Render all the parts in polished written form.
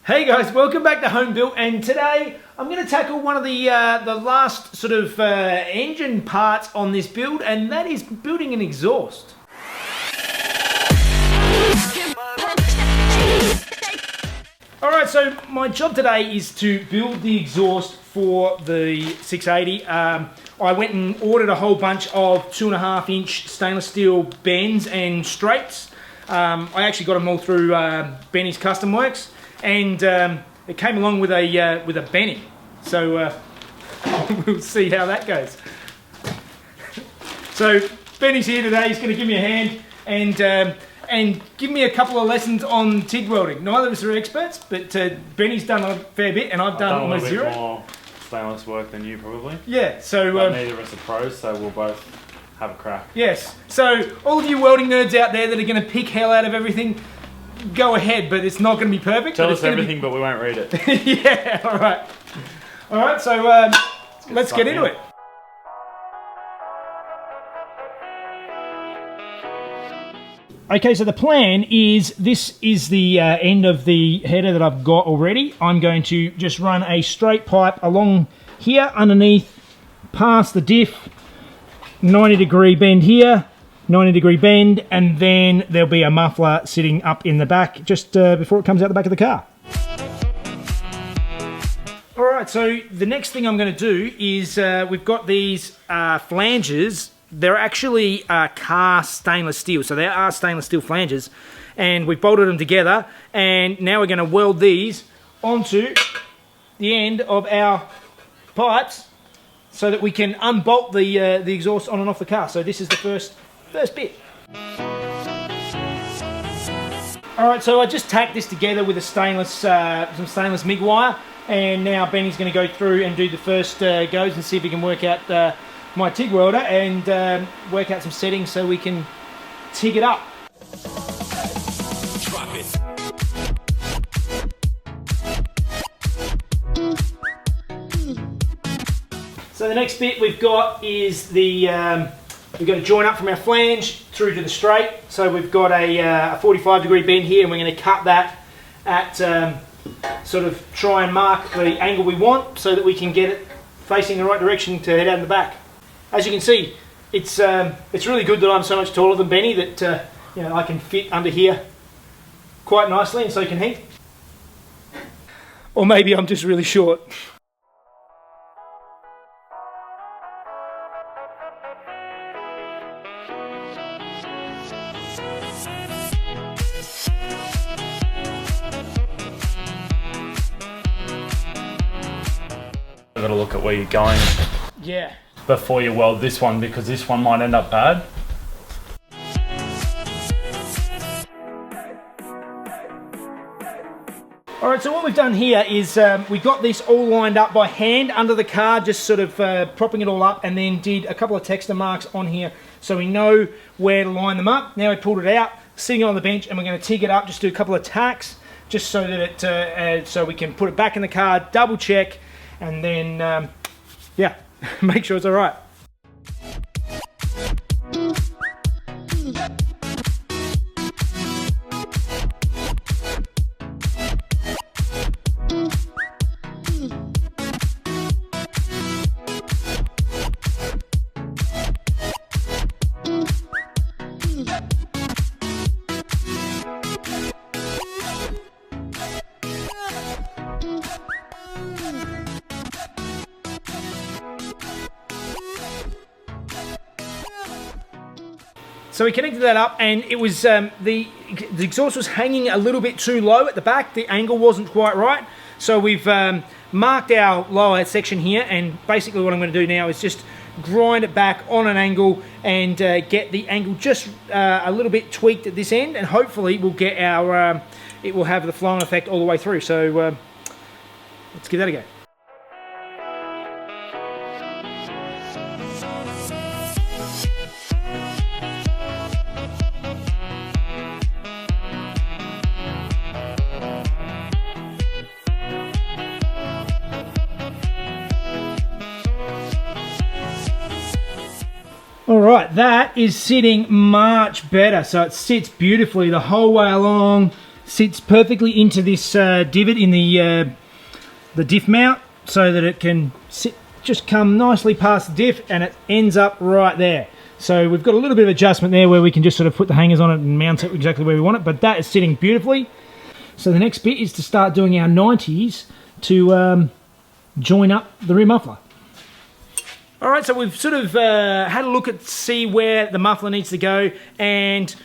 Hey guys, welcome back to Home Built, and today I'm going to tackle one of the last sort of engine parts on this build, and that is building an exhaust. Alright, so my job today is to build the exhaust for the 680. I went and ordered a whole bunch of 2.5 inch stainless steel bends and straights. I actually got them all through Benny's Custom Works. And it came along with a Benny, so we'll see how that goes. So Benny's here today. He's going to give me a hand and give me a couple of lessons on TIG welding. Neither of us are experts, but Benny's done a fair bit, and I've done almost zero. A bit more stainless work than you probably. Yeah. So but neither of us are pros, so we'll both have a crack. Yes. So all of you welding nerds out there that are going to pick hell out of everything, go ahead, but it's not going to be perfect. Tell us everything, but we won't read it. Yeah, alright. Alright, so let's get into it. Okay, so the plan is, this is the end of the header that I've got already. I'm going to just run a straight pipe along here, underneath, past the diff, 90-degree bend here, 90-degree bend, and then there'll be a muffler sitting up in the back just before it comes out the back of the car. Alright, so the next thing I'm going to do is we've got these flanges. They're actually cast stainless steel, so they are stainless steel flanges, and we've bolted them together, and now we're going to weld these onto the end of our pipes so that we can unbolt the exhaust on and off the car. So this is the first bit. Alright, so I just tacked this together with a some stainless MIG wire, and now Benny's going to go through and do the first goes and see if he can work out my TIG welder and work out some settings so we can TIG it up. Drop it. So the next bit we've got is we've got to join up from our flange through to the straight. So we've got a 45-degree bend here, and we're going to cut that at sort of try and mark the angle we want so that we can get it facing the right direction to head out in the back. As you can see, it's really good that I'm so much taller than Benny that you know, I can fit under here quite nicely, and so can he. Or maybe I'm just really short. You've got to look at where you're going before you weld this one, because this one might end up bad. Alright, so what we've done here is we got this all lined up by hand under the car, just sort of propping it all up, and then did a couple of texture marks on here so we know where to line them up. Now we pulled it out, sitting on the bench, and we're going to TIG it up, just do a couple of tacks, just so that it so we can put it back in the car, double check, and then yeah, make sure it's all right. So we connected that up, and it was the exhaust was hanging a little bit too low at the back. The angle wasn't quite right. So we've marked our lower section here, and basically what I'm going to do now is just grind it back on an angle and get the angle just a little bit tweaked at this end, and hopefully we'll get our it will have the flow-on effect all the way through. So let's give that a go. Alright, that is sitting much better. So it sits beautifully the whole way along, sits perfectly into this divot in the diff mount, so that it can sit, just come nicely past the diff, and it ends up right there. So we've got a little bit of adjustment there where we can just sort of put the hangers on it and mount it exactly where we want it, but that is sitting beautifully. So the next bit is to start doing our 90s to join up the rear muffler. Alright, so we've sort of had a look at see where the muffler needs to go, and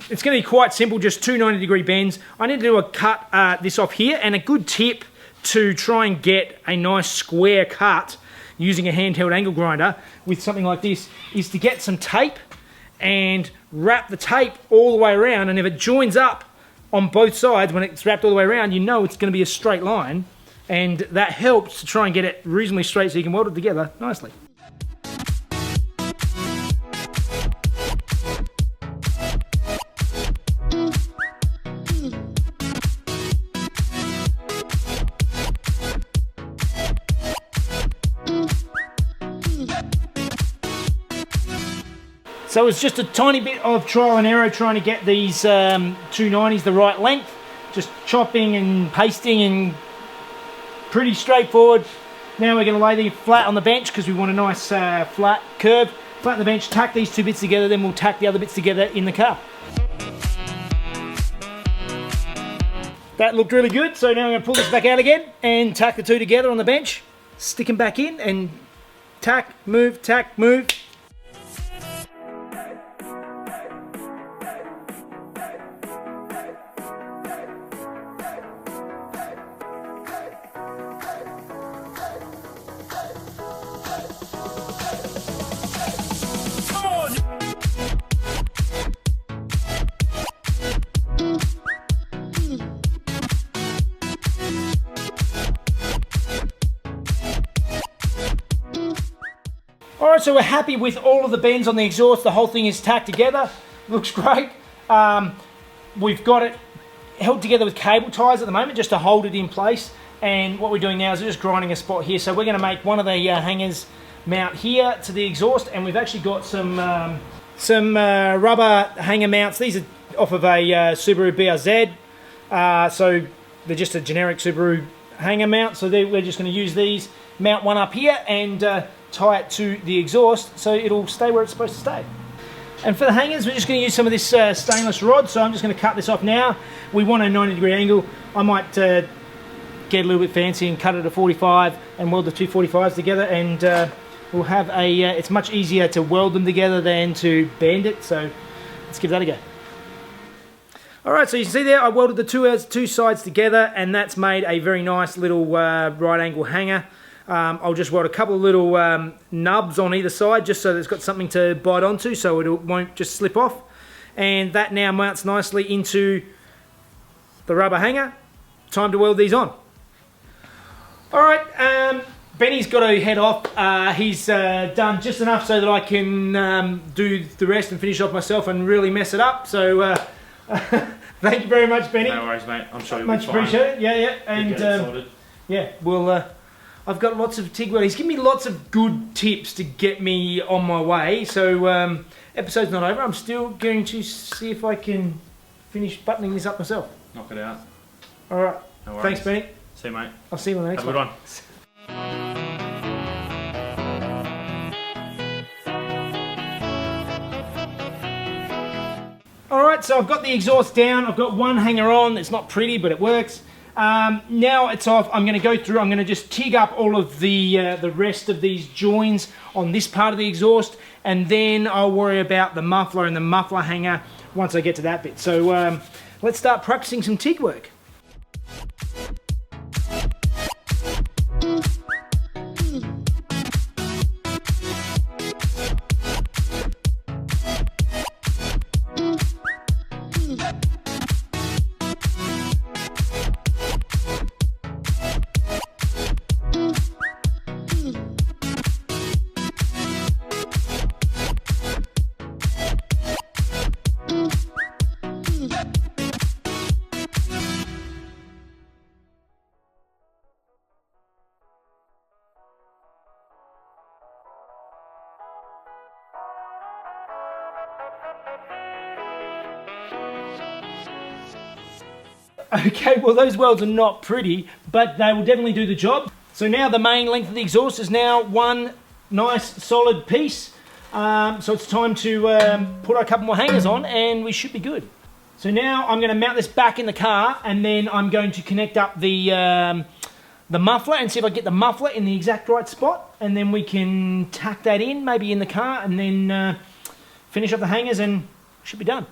it's going to be quite simple, just two 90-degree bends. I need to do a cut this off here, and a good tip to try and get a nice square cut using a handheld angle grinder with something like this is to get some tape and wrap the tape all the way around, and if it joins up on both sides, when it's wrapped all the way around, you know it's going to be a straight line, and that helps to try and get it reasonably straight so you can weld it together nicely. So it's just a tiny bit of trial and error trying to get these 290s the right length. Just chopping and pasting, and pretty straightforward. Now we're going to lay these flat on the bench because we want a nice flat curve. Flatten the bench, tack these two bits together, then we'll tack the other bits together in the car. That looked really good, so now I'm going to pull this back out again and tack the two together on the bench. Stick them back in and tack, move, tack, move. Alright, so we're happy with all of the bends on the exhaust. The whole thing is tacked together. Looks great. We've got it held together with cable ties at the moment just to hold it in place. And what we're doing now is we're just grinding a spot here. So we're going to make one of the hangers mount here to the exhaust, and we've actually got some rubber hanger mounts. These are off of a Subaru BRZ. So they're just a generic Subaru hanger mount. So we're just going to use these, mount one up here, and tie it to the exhaust so it'll stay where it's supposed to stay. And for the hangers, we're just going to use some of this stainless rod, so I'm just going to cut this off now. We want a 90-degree angle. I might get a little bit fancy and cut it at 45 and weld the two 45s together, and we'll have a, it's much easier to weld them together than to bend it, so let's give that a go. Alright, so you can see there I welded the two sides together, and that's made a very nice little right angle hanger. I'll just weld a couple of little nubs on either side just so that it's got something to bite onto so it won't just slip off. And that now mounts nicely into the rubber hanger. Time to weld these on. Alright, Benny's got to head off. He's done just enough so that I can do the rest and finish off myself and really mess it up. So thank you very much, Benny. No worries, mate. I'm sure you'll be fine. Much appreciated. Yeah. And yeah, we'll... I've got lots of TIG welding. He's given me lots of good tips to get me on my way. So episode's not over. I'm still going to see if I can finish buttoning this up myself. Knock it out. All right. No worries. Thanks, Benny. See you, mate. I'll see you on the next one. Have a good one. All right, so I've got the exhaust down. I've got one hanger on. It's not pretty, but it works. Now it's off. I'm going to go through. I'm going to just TIG up all of the rest of these joins on this part of the exhaust, and then I'll worry about the muffler and the muffler hanger once I get to that bit. So let's start practicing some TIG work. Okay, well those welds are not pretty, but they will definitely do the job. So now the main length of the exhaust is now one nice solid piece. So it's time to put a couple more hangers on and we should be good. So now I'm going to mount this back in the car and then I'm going to connect up the muffler and see if I get the muffler in the exact right spot, and then we can tack that in, maybe in the car, and then finish up the hangers and should be done.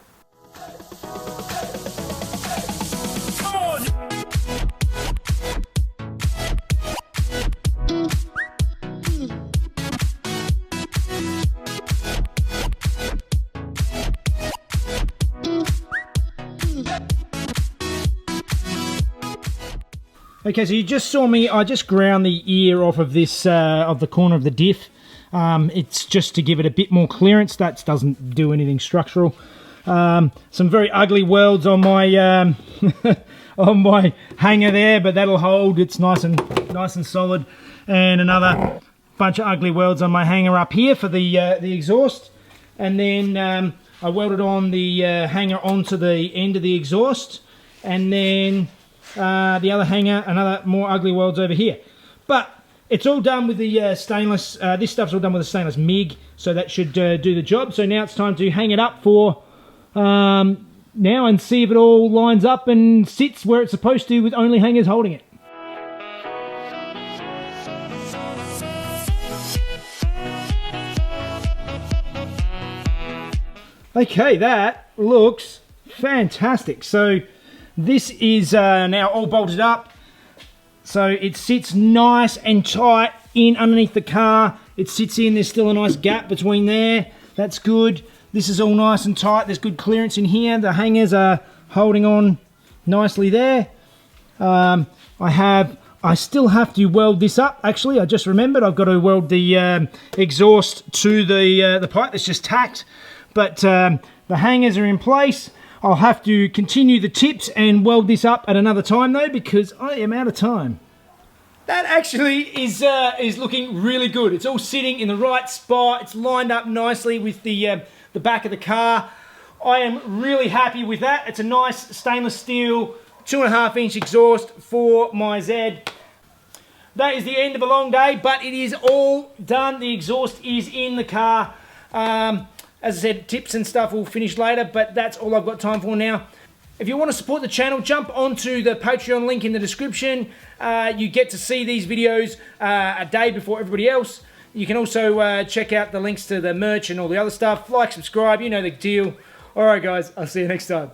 Okay, so you just saw me, I just ground the ear off of this, of the corner of the diff. It's just to give it a bit more clearance. That doesn't do anything structural. Some very ugly welds on my on my hanger there, but that'll hold. It's nice and solid. And another bunch of ugly welds on my hanger up here for the exhaust. And then I welded on the hanger onto the end of the exhaust, and then the other hanger, another more ugly welds over here. But it's all done with the stainless, this stuff's all done with a stainless MIG, so that should do the job. So now it's time to hang it up for now and see if it all lines up and sits where it's supposed to with only hangers holding it. Okay, that looks fantastic. So this is now all bolted up, so it sits nice and tight in underneath the car. It sits in, there's still a nice gap between there, that's good. This is all nice and tight, there's good clearance in here. The hangers are holding on nicely there. I still have to weld this up. Actually, I just remembered I've got to weld the exhaust to the pipe that's just tacked, but the hangers are in place. I'll have to continue the tips and weld this up at another time though, because I am out of time. That actually is looking really good. It's all sitting in the right spot. It's lined up nicely with the back of the car. I am really happy with that. It's a nice stainless steel 2.5 inch exhaust for my Z. That is the end of a long day, but it is all done. The exhaust is in the car. As I said, tips and stuff will finish later, but that's all I've got time for now. If you want to support the channel, jump onto the Patreon link in the description. You get to see these videos a day before everybody else. You can also check out the links to the merch and all the other stuff. Like, subscribe, you know the deal. All right, guys, I'll see you next time.